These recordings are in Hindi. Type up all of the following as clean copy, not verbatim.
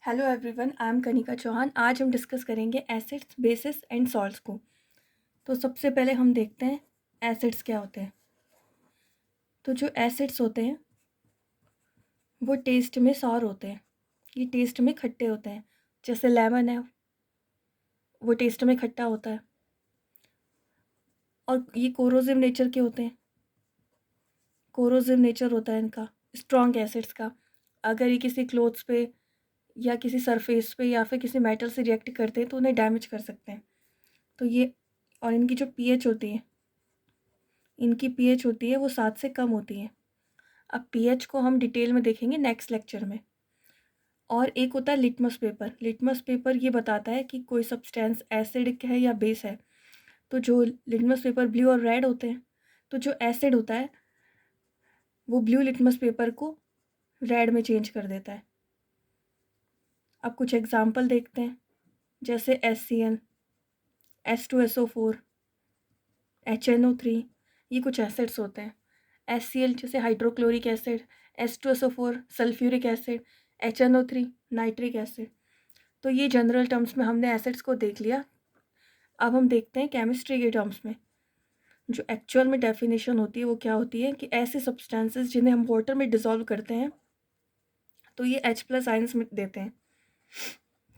Hello everyone, I am Kanika Chauhan. आज हम डिस्कस करेंगे एसिड्स, बेसिस एंड सॉल्ट्स को। तो सबसे पहले हम देखते हैं एसिड्स क्या होते हैं। तो जो एसिड्स होते हैं वो टेस्ट में सॉर होते हैं, ये टेस्ट में खट्टे होते हैं। जैसे लेमन है, वो टेस्ट में खट्टा होता है। और ये कोरोसिव नेचर के होते हैं, कोरोसिव नेचर होता है इनका, स्ट्रॉन्ग एसिड्स का। अगर ये किसी क्लोथ्स पे या किसी सरफेस पे या फिर किसी मेटल से रिएक्ट करते हैं तो उन्हें डैमेज कर सकते हैं। तो ये, और इनकी जो पीएच होती है, वो 7 से कम होती है। अब पीएच को हम डिटेल में देखेंगे नेक्स्ट लेक्चर में। और एक होता है लिटमस पेपर। लिटमस पेपर ये बताता है कि कोई सब्सटेंस एसिडिक है या बेस है। तो जो लिटमस पेपर ब्लू और रेड होते हैं, तो जो एसिड होता है वो ब्लू लिटमस पेपर को रेड में चेंज कर देता है। अब कुछ एग्जाम्पल देखते हैं, जैसे HCl, H2SO4, HNO3, ये कुछ एसिड्स होते हैं। HCl जैसे hydrochloric acid, H2SO4 sulphuric acid, HNO3 nitric acid. तो ये जनरल टर्म्स में हमने एसिड्स को देख लिया। अब हम देखते हैं केमिस्ट्री के टर्म्स में जो एक्चुअल में डेफिनेशन होती है वो क्या होती है, कि ऐसे सब्सटेंसेस जिन्हें हम वाटर में डिसॉल्व करते हैं तो ये H+ आयंस में देते हैं,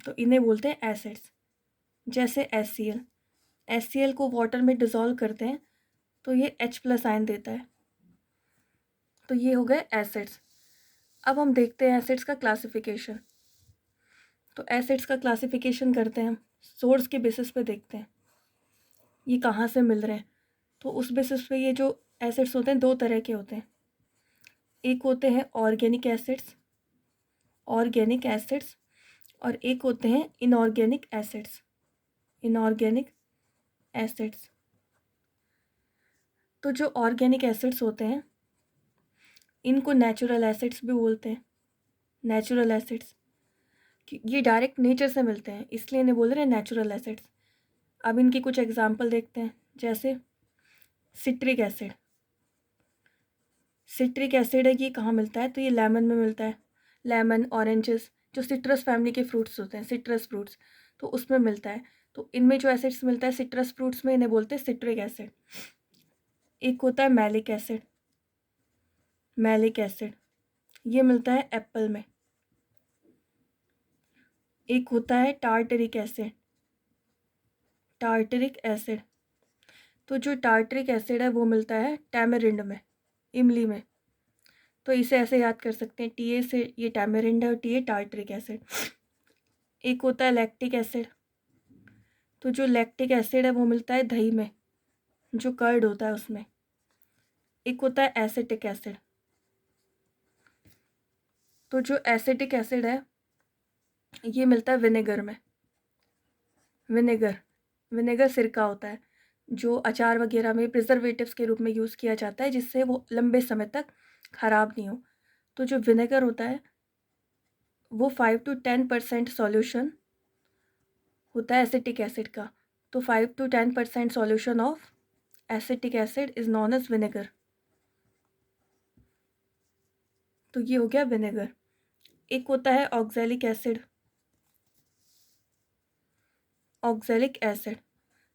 तो इन्हें बोलते हैं एसिड्स। जैसे HCl को वाटर में डिसॉल्व करते हैं तो ये H+ आयन देता है, तो ये हो गए एसिड्स। अब हम देखते हैं एसिड्स का क्लासिफिकेशन। तो एसिड्स का क्लासिफिकेशन करते हैं हम सोर्स के बेसिस पे, देखते हैं ये कहाँ से मिल रहे हैं। तो उस बेसिस पे ये जो एसिड्स होते हैं दो तरह के होते हैं। एक होते हैं ऑर्गेनिक एसिड्स, और एक होते हैं इनऑर्गेनिक एसिड्स। तो जो ऑर्गेनिक एसिड्स होते हैं इनको नेचुरल एसिड्स भी बोलते हैं। नेचुरल एसिड्स ये डायरेक्ट नेचर से मिलते हैं, इसलिए इन्हें बोल रहे हैं नेचुरल एसिड्स। अब इनकी कुछ एग्जांपल देखते हैं, जैसे सिट्रिक एसिड है, ये कहाँ मिलता है, तो ये लेमन में मिलता है। लेमन, ऑरेंजेस, जो सिट्रस फैमिली के फ्रूट्स होते हैं, सिट्रस फ्रूट्स, तो उसमें मिलता है। तो इनमें जो एसिड्स मिलता है सिट्रस फ्रूट्स में, इन्हें बोलते हैं सिट्रिक एसिड। एक होता है मैलिक एसिड, ये मिलता है एप्पल में। एक होता है टार्टरिक एसिड, तो जो टार्टरिक एसिड है वो मिलता है टैमरिंड में, इमली में। तो इसे ऐसे याद कर सकते हैं, TA से ये टैमरिंड है और TA टार्टरिक एसिड। एक होता है लैक्टिक एसिड, तो जो लैक्टिक एसिड है वो मिलता है दही में, जो कर्ड होता है उसमें। एक होता है एसिटिक एसिड, तो जो एसिटिक एसिड है ये मिलता है विनेगर में। विनेगर सिरका होता है जो अचार वगैरह में प्रिजर्वेटिव्स के रूप में यूज़ किया जाता है, जिससे वो लंबे समय तक ख़राब नहीं हो। तो जो विनेगर होता है वो 5 to 10% सॉल्यूशन होता है एसिटिक एसिड का। तो 5 to 10% solution of acetic acid is known as vinegar. तो ये हो गया विनेगर। एक होता है ऑक्सैलिक एसिड,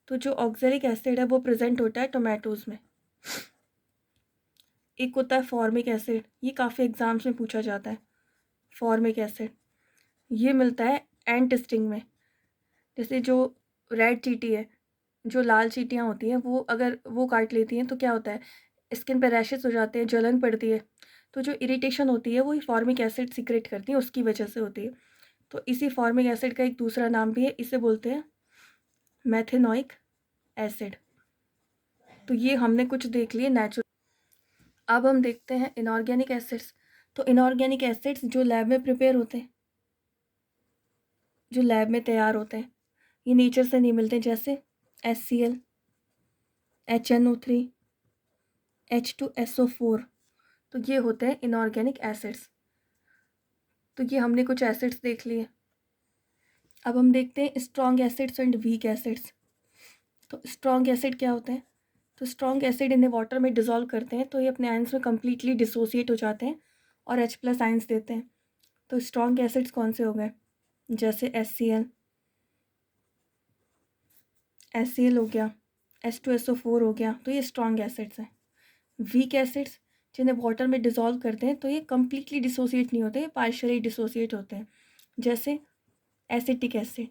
तो जो ऑक्सैलिक एसिड है वो प्रेजेंट होता है टोमेटोज़ में। एक होता है फॉर्मिक एसिड, ये काफ़ी एग्जाम्स में पूछा जाता है। फॉर्मिक एसिड ये मिलता है एंट स्टिंग में। जैसे जो रेड चींटी है, जो लाल चींटियाँ होती हैं, वो अगर वो काट लेती हैं तो क्या होता है, स्किन पे रैशेस हो जाते हैं, जलन पड़ती है। तो जो इरिटेशन होती है वो फॉर्मिक एसिड सीक्रेट करती है, उसकी वजह से होती है। तो इसी फॉर्मिक एसिड का एक दूसरा नाम भी है, इसे बोलते हैं मेथेनोइक एसिड। तो ये हमने कुछ देख लिए नेचुरल। अब हम देखते हैं इनऑर्गेनिक एसिड्स। तो इनऑर्गेनिक एसिड्स जो लैब में प्रिपेयर होते हैं, जो लैब में तैयार होते हैं, ये नेचर से नहीं मिलते। जैसे HCl, HNO3, H2SO4, तो ये होते हैं इनऑर्गेनिक एसिड्स। तो ये हमने कुछ एसिड्स देख लिए। अब हम देखते हैं strong acids and weak acids. तो स्ट्रॉन्ग एसिड क्या होते हैं, तो स्ट्रॉन्ग एसिड इन्हें वाटर में डिसॉल्व करते हैं तो ये अपने आयंस में कम्प्लीटली डिसोसिएट हो जाते हैं और H+ आयंस देते हैं। तो स्ट्रॉन्ग एसिड्स कौन से हो गए, जैसे HCl हो गया, H2SO4 हो गया, तो ये स्ट्रॉन्ग एसिड्स हैं। वीक एसिड्स जिन्हें वाटर में डिसॉल्व करते हैं तो ये कम्प्लीटली डिसोसिएट नहीं होते, पार्शियली डिसोसिएट होते हैं, जैसे एसिटिक एसिड।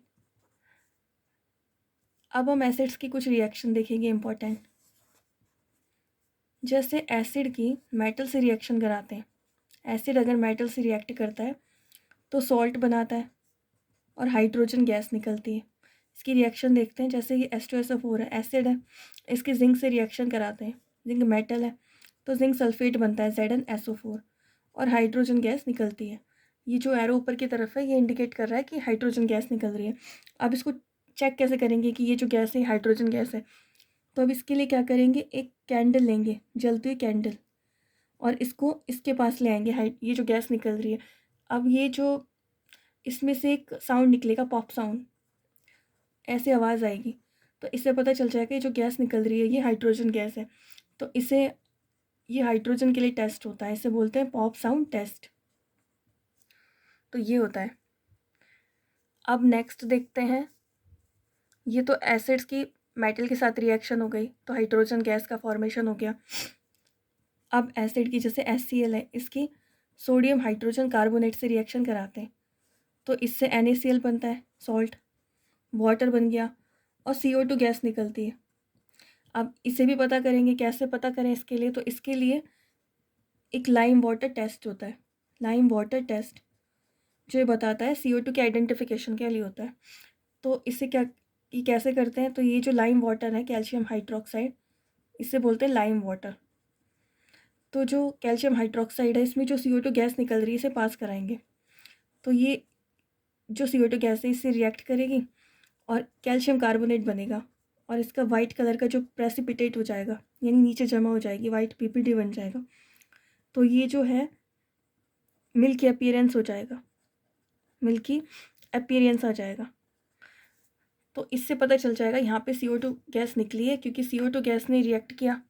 अब हम एसिड्स की कुछ रिएक्शन देखेंगे इंपॉर्टेंट। जैसे एसिड की मेटल से रिएक्शन कराते हैं। एसिड अगर मेटल से रिएक्ट करता है तो सॉल्ट बनाता है और हाइड्रोजन गैस निकलती है। इसकी रिएक्शन देखते हैं। जैसे ये H2SO4 है, एसिड है, इसके जिंक से रिएक्शन कराते हैं। जिंक मेटल है तो जिंक सल्फेट बनता है ZnSO4 और हाइड्रोजन गैस निकलती है। ये जो एरो ऊपर की तरफ है ये इंडिकेट कर रहा है कि हाइड्रोजन गैस निकल रही है। अब इसको चेक कैसे करेंगे कि ये जो गैस है हाइड्रोजन गैस है? तो अब इसके लिए क्या करेंगे, एक कैंडल लेंगे, जलती हुई कैंडल, और इसको इसके पास ले आएंगे, ये जो गैस निकल रही है। अब ये जो इसमें से एक साउंड निकलेगा, पॉप साउंड, ऐसे आवाज़ आएगी, तो इससे पता चल जाएगा ये जो गैस निकल रही है ये हाइड्रोजन गैस है। तो ये हाइड्रोजन के लिए टेस्ट होता है, इसे बोलते हैं पॉप साउंड टेस्ट। तो ये होता है। अब नेक्स्ट देखते हैं। ये तो एसिड्स की मेटल के साथ रिएक्शन हो गई तो हाइड्रोजन गैस का फॉर्मेशन हो गया। अब एसिड की जैसे HCl है, इसकी सोडियम हाइड्रोजन कार्बोनेट से रिएक्शन कराते हैं तो इससे NaCl बनता है, सॉल्ट, वाटर बन गया और CO2 गैस निकलती है। अब इसे भी पता करेंगे, कैसे पता करें इसके लिए? तो इसके लिए एक लाइम वाटर टेस्ट होता है। लाइम वाटर टेस्ट जो ये बताता है CO2 के आइडेंटिफिकेशन के लिए होता है। तो इससे क्या, ये कैसे करते हैं? तो ये जो लाइम वाटर है, कैल्शियम हाइड्रोक्साइड, इसे बोलते हैं लाइम वाटर। तो जो कैल्शियम हाइड्रोक्साइड है इसमें जो CO2 गैस निकल रही है इसे पास कराएंगे तो ये जो CO2 गैस है इससे रिएक्ट करेगी और कैल्शियम कार्बोनेट बनेगा और इसका वाइट कलर का जो प्रेसिपिटेट हो जाएगा, यानी नीचे जमा हो जाएगी, वाइट PPT बन जाएगा। तो ये जो है मिल्की अपीयरेंस हो जाएगा, मिल्की अपीयरेंस आ जाएगा। तो इससे पता चल जाएगा यहाँ पे CO2 गैस निकली है क्योंकि CO2 गैस ने रिएक्ट किया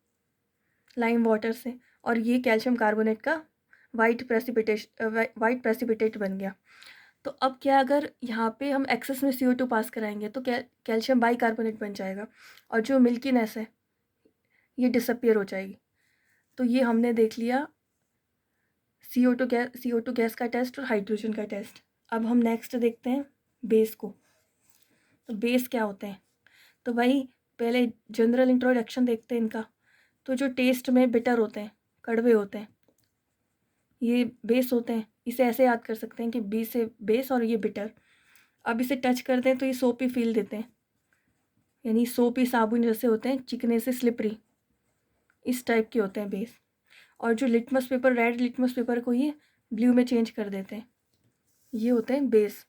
लाइम वाटर से और ये कैल्शियम कार्बोनेट का वाइट प्रेसिपिटेट बन गया। तो अब क्या, अगर यहाँ पे हम एक्सेस में CO2 पास कराएंगे तो कैल्शियम बाइकार्बोनेट बन जाएगा और जो मिल्कीनेस है ये डिसअपियर हो जाएगी। तो ये हमने देख लिया CO2 गैस का टेस्ट और हाइड्रोजन का टेस्ट। अब हम नेक्स्ट देखते हैं बेस को। तो बेस क्या होते हैं? तो भाई पहले जनरल इंट्रोडक्शन देखते हैं इनका। तो जो टेस्ट में बिटर होते हैं, कड़वे होते हैं, ये बेस होते हैं। इसे ऐसे याद कर सकते हैं कि बी से बेस और ये बिटर। अब इसे टच करते हैं तो ये सोपी फील देते हैं, यानी सोपी साबुन जैसे होते हैं, चिकने से स्लिपरी, इस टाइप के होते हैं बेस। और जो litmus paper, red litmus paper को ये ब्लू में चेंज कर देते हैं, ये होते हैं बेस।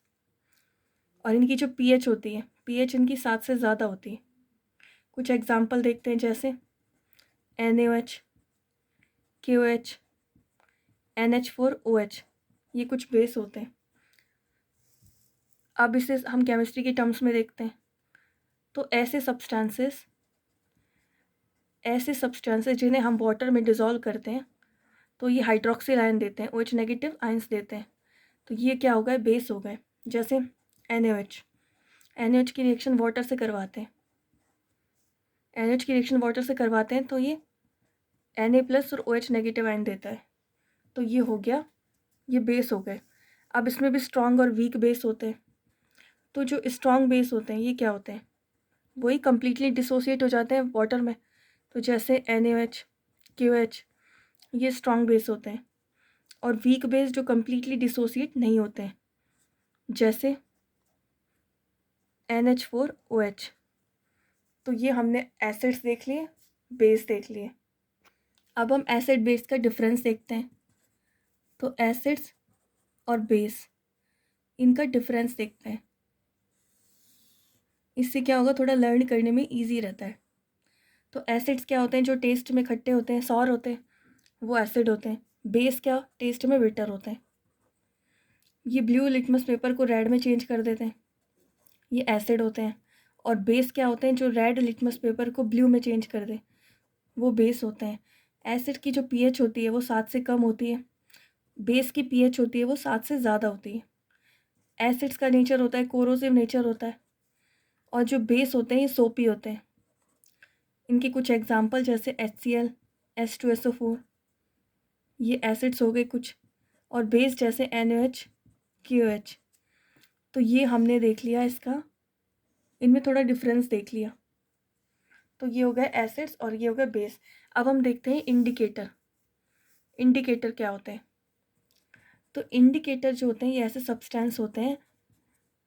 और इनकी जो pH होती है, pH इनकी 7 से ज़्यादा होती है। कुछ एग्जाम्पल देखते हैं, जैसे NaOH, KOH, NH4OH, ये कुछ बेस होते हैं। अब इसे हम केमिस्ट्री के टर्म्स में देखते हैं। तो ऐसे सब्सटेंसेस जिन्हें हम वाटर में डिज़ोल्व करते हैं तो ये हाइड्रोक्सिल आयन देते हैं, OH नेगेटिव आयंस देते हैं, तो ये क्या हो गए, बेस हो गए। जैसे NaOH की रिएक्शन वाटर से करवाते हैं, NaOH की रिएक्शन वाटर से करवाते हैं तो ये Na+ और OH नेगेटिव आयन देता है, तो ये हो गया, ये बेस हो गए। अब इसमें भी स्ट्रॉन्ग और वीक बेस होते हैं। तो जो स्ट्रॉन्ग बेस होते हैं ये क्या होते हैं, वही कम्प्लीटली डिसोसिएट हो जाते हैं वाटर में। तो जैसे NaOH, KOH, ये स्ट्रॉन्ग बेस होते हैं। और वीक बेस जो कम्प्लीटली डिसोसिएट नहीं होते हैं, जैसे NH4OH। तो ये हमने एसिड्स देख लिए, बेस देख लिए। अब हम एसिड बेस का डिफरेंस देखते हैं। तो एसिड्स और बेस, इनका डिफरेंस देखते हैं। इससे क्या होगा, थोड़ा लर्न करने में इजी रहता है। तो एसिड्स क्या होते हैं, जो टेस्ट में खट्टे होते हैं, सॉर होते हैं, वो एसिड होते हैं। बेस क्या, टेस्ट में बिटर होते हैं। ये ब्लू लिटमस पेपर को रेड में चेंज कर देते हैं, ये एसिड होते हैं। और बेस क्या होते हैं, जो रेड लिटमस पेपर को ब्लू में चेंज कर दे, वो बेस होते हैं। एसिड की जो pH होती है वो 7 से कम होती है, बेस की pH होती है वो 7 से ज़्यादा होती है। एसिड्स का नेचर होता है कोरोसिव नेचर होता है, और जो बेस होते हैं ये सोपी होते हैं। इनके कुछ एग्जांपल जैसे HCl, H2SO4, ये एसिड्स हो गए कुछ, और बेस जैसे NaOH, KOH। तो ये हमने देख लिया इसका, इनमें थोड़ा डिफरेंस देख लिया। तो ये हो गए एसिड्स और ये हो गए बेस। अब हम देखते हैं इंडिकेटर। इंडिकेटर क्या होते हैं? तो इंडिकेटर जो होते हैं ये ऐसे सब्सटेंस होते हैं,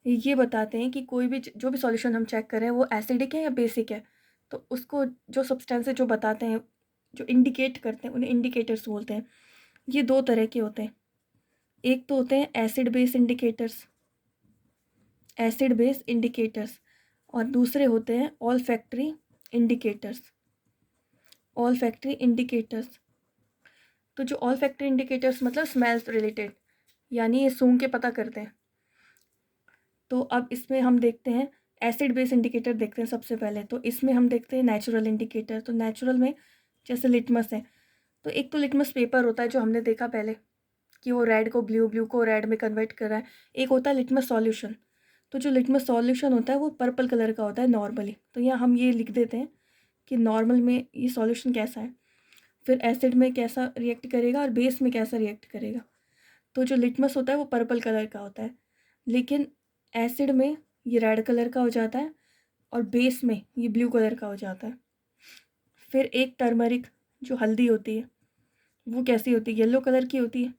ये बताते हैं कि कोई भी जो भी सॉल्यूशन हम चेक कर रहे हैं वो एसिडिक है या बेसिक है। तो उसको जो सब्सटेंस है जो बताते हैं, जो इंडिकेट करते हैं, उन्हें इंडिकेटर्स बोलते हैं। ये दो तरह के होते हैं। एक तो होते हैं acid base indicators, acid base indicators, और दूसरे होते हैं ऑल्फैक्टरी इंडिकेटर्स, ऑल्फैक्टरी इंडिकेटर्स। तो जो ऑल्फैक्टरी इंडिकेटर्स मतलब स्मेल रिलेटेड, यानी ये सूंघ के पता करते हैं। तो अब इसमें हम देखते हैं एसिड बेस इंडिकेटर देखते हैं सबसे पहले। तो इसमें हम देखते हैं नेचुरल इंडिकेटर। तो नेचुरल में जैसे लिटमस है, तो एक तो लिटमस पेपर होता है जो हमने देखा पहले कि वो रेड को ब्लू, ब्लू को रेड में कन्वर्ट कर रहा है। एक होता है लिटमस सॉल्यूशन। तो जो लिटमस सॉल्यूशन होता है वो पर्पल कलर का होता है नॉर्मली। तो यहाँ हम ये लिख देते हैं कि नॉर्मल में ये सॉल्यूशन कैसा है, फिर एसिड में कैसा रिएक्ट करेगा और बेस में कैसा रिएक्ट करेगा। तो जो लिटमस होता है वो पर्पल कलर का होता है, लेकिन एसिड में ये रेड कलर का हो जाता है और बेस में ये ब्लू कलर का हो जाता है। फिर एक टर्मरिक जो हल्दी होती है वो कैसी होती है? येलो कलर की होती है,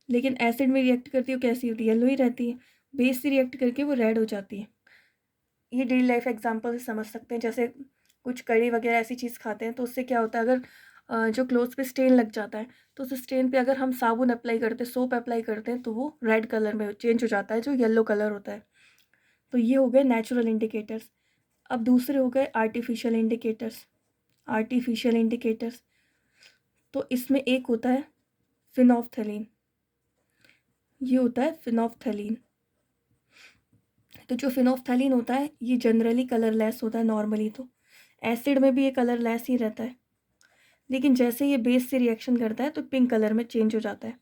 लेकिन एसिड में रिएक्ट करती है वो कैसी होती है? येलो ही रहती है। बेस से रिएक्ट करके वो रेड हो जाती है। ये डेली लाइफ एग्जांपल से समझ सकते हैं। जैसे कुछ कड़ी वगैरह ऐसी चीज़ खाते हैं तो उससे क्या होता है, अगर जो क्लोथ्स पे स्टेन लग जाता है तो उस स्टेन पे अगर हम साबुन अप्लाई करते हैं, सोप अप्लाई करते हैं, तो वो रेड कलर में चेंज हो जाता है जो येलो कलर होता है। तो ये हो गए नेचुरल इंडिकेटर्स। अब दूसरे हो गए आर्टिफिशियल इंडिकेटर्स। आर्टिफिशियल इंडिकेटर्स, तो इसमें एक होता है फिनोल्फ्थेलीन। ये होता है फिनोल्फ्थेलीन। तो जो फिनोल्फ्थेलीन होता है ये जनरली कलरलेस होता है नॉर्मली। तो एसिड में भी ये कलरलेस ही रहता है, लेकिन जैसे ये बेस से रिएक्शन करता है तो पिंक कलर में चेंज हो जाता है।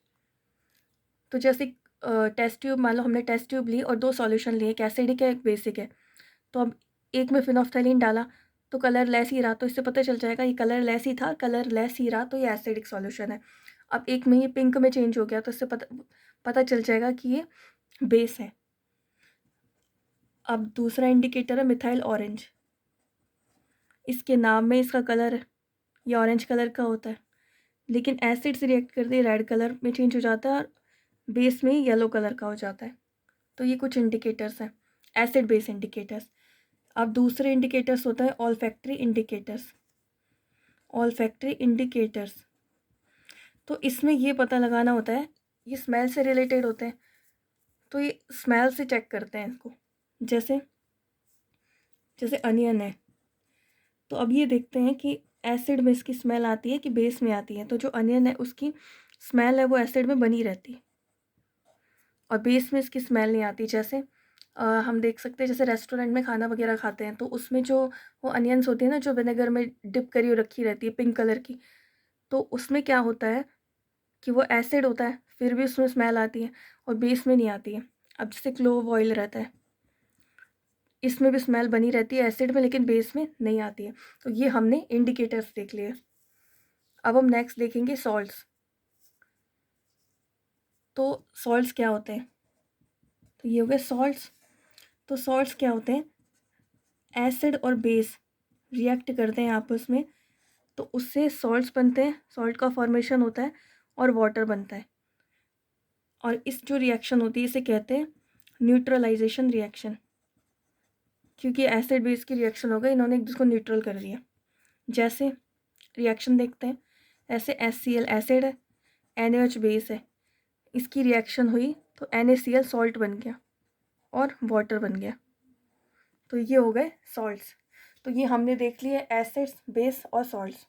तो जैसे टेस्ट ट्यूब, मान लो हमने टेस्ट ट्यूब ली और दो सॉल्यूशन लिए, एक एसिडिक है एक बेसिक है। तो अब एक में फिनोल्फ्थेलीन डाला तो कलरलेस ही रहा, तो इससे पता चल जाएगा ये कलरलेस ही था, कलरलेस ही रहा, तो ये एसिडिक सॉल्यूशन है। अब एक में ये पिंक में चेंज हो गया तो इससे पता चल जाएगा कि ये बेस है। अब दूसरा इंडिकेटर है मिथाइल ऑरेंज। इसके नाम में इसका कलर है, ये ऑरेंज कलर का होता है, लेकिन एसिड से रिएक्ट करते रेड कलर में चेंज हो जाता है और बेस में येलो कलर का हो जाता है। तो ये कुछ इंडिकेटर्स हैं, एसिड बेस इंडिकेटर्स। अब दूसरे इंडिकेटर्स होता है ऑल्फैक्टरी इंडिकेटर्स। ऑल्फैक्टरी इंडिकेटर्स, तो इसमें ये पता लगाना होता है, ये स्मेल से रिलेटेड होते हैं, तो ये स्मेल से चेक करते हैं इसको। जैसे जैसे अनियन है, तो अब ये देखते हैं कि एसिड में इसकी स्मेल आती है कि बेस में आती है। तो जो अनियन है उसकी स्मेल है वो एसिड में बनी रहती है और बेस में इसकी स्मेल नहीं आती। जैसे हम देख सकते हैं जैसे रेस्टोरेंट में खाना वगैरह खाते हैं तो उसमें जो वो अनियंस होती है ना, जो विनेगर में डिप करी हुई रखी रहती है पिंक कलर की, तो उसमें क्या होता है कि वो एसिड होता है, फिर भी उसमें स्मेल आती है और बेस में नहीं आती है। अब जैसे क्लोव ऑयल रहता है, इसमें भी स्मेल बनी रहती है एसिड में, लेकिन बेस में नहीं आती है। तो ये हमने इंडिकेटर्स देख लिए। अब हम नेक्स्ट देखेंगे सॉल्ट्स। तो सॉल्ट्स क्या होते हैं? तो ये हो गए सॉल्ट्स। तो सॉल्ट्स क्या होते हैं? एसिड और बेस रिएक्ट करते हैं आपस में, तो उससे सॉल्ट्स बनते हैं, सॉल्ट का फॉर्मेशन होता है और वाटर बनता है। और इस जो रिएक्शन होती है इसे कहते हैं न्यूट्रलाइजेशन रिएक्शन, क्योंकि एसिड बेस की रिएक्शन हो गई, इन्होंने एक दूसरे को न्यूट्रल कर दिया। जैसे रिएक्शन देखते हैं, ऐसे HCl एसिड है, NaOH बेस है, इसकी रिएक्शन हुई तो NaCl सॉल्ट बन गया और वाटर बन गया। तो ये हो गए सॉल्ट्स। तो ये हमने देख लिए एसिड्स, बेस और सॉल्ट्स।